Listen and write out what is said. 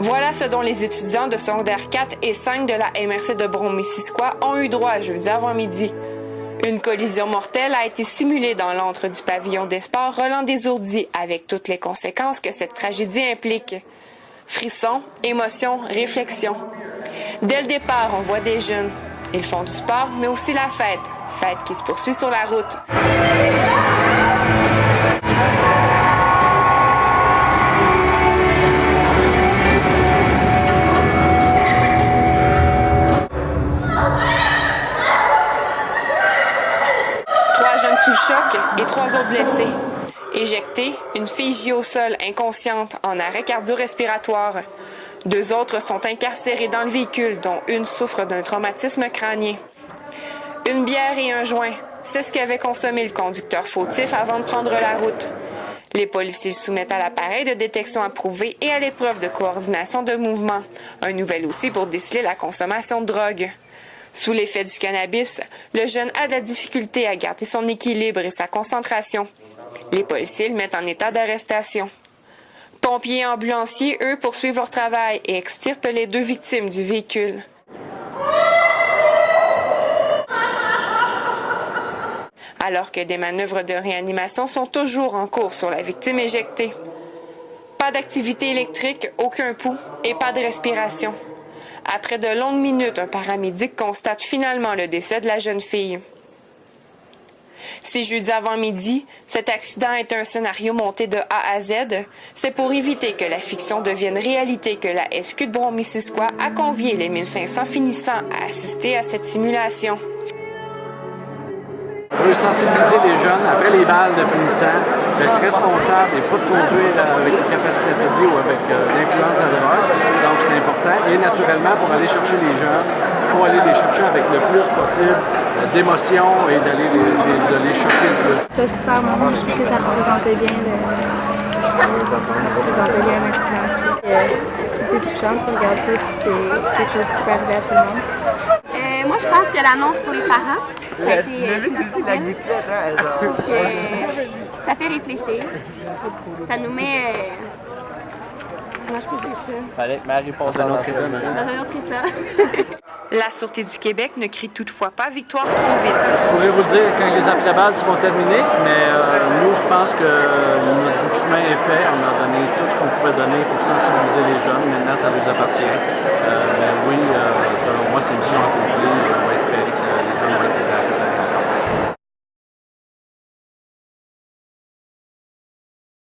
Voilà ce dont les étudiants de secondaire 4 et 5 de la MRC de Brome-Missisquoi ont eu droit jeudi avant-midi. Une collision mortelle a été simulée dans l'antre du pavillon des sports Roland-Désourdis avec toutes les conséquences que cette tragédie implique. Frissons, émotions, réflexions. Dès le départ, on voit des jeunes. Ils font du sport, mais aussi la fête. Fête qui se poursuit sur la route. Jeunes sous choc et 3 autres blessés. Éjectés, une fille gît au sol inconsciente en arrêt cardio-respiratoire. 2 autres sont incarcérés dans le véhicule, dont une souffre d'un traumatisme crânien. Une bière et un joint, c'est ce qu'avait consommé le conducteur fautif avant de prendre la route. Les policiers se soumettent à l'appareil de détection approuvé et à l'épreuve de coordination de mouvement, un nouvel outil pour déceler la consommation de drogue. Sous l'effet du cannabis, le jeune a de la difficulté à garder son équilibre et sa concentration. Les policiers le mettent en état d'arrestation. Pompiers et ambulanciers, eux, poursuivent leur travail et extirpent les 2 victimes du véhicule. Alors que des manœuvres de réanimation sont toujours en cours sur la victime éjectée. Pas d'activité électrique, aucun pouls et pas de respiration. Après de longues minutes, un paramédic constate finalement le décès de la jeune fille. C'est jeudi avant-midi, cet accident est un scénario monté de A à Z. C'est pour éviter que la fiction devienne réalité que la SQ de Brome-Missisquoi a convié les 1500 finissants à assister à cette simulation. On veut sensibiliser les jeunes, après les balles de finissants, d'être responsables et pas de conduire avec une capacité affaiblies ou avec l'influence de la drogue. Donc c'est important. Et naturellement, pour aller chercher les jeunes, il faut aller les chercher avec le plus possible d'émotion et de les choquer le plus. C'était super bon, je trouve que ça représentait bien un accident. C'est touchant, tu regardes ça, puis c'est quelque chose qui peut arriver à tout le monde. Moi, je pense que l'annonce pour les parents, ça a été difficile. Ça fait réfléchir. Ça nous met... comment je peux dire ça? Fallait que Marie passe Dans un autre état. Dans un autre état. La Sûreté du Québec ne crie toutefois pas victoire trop vite. Je pourrais vous le dire quand les après-balles seront terminées, mais nous, je pense que notre bout de chemin est fait. On a donné tout ce qu'on pouvait donner pour sensibiliser les jeunes. Maintenant, ça nous appartient. Mais oui, selon moi, c'est une mission accomplie. On va espérer que les jeunes vont être intéressés.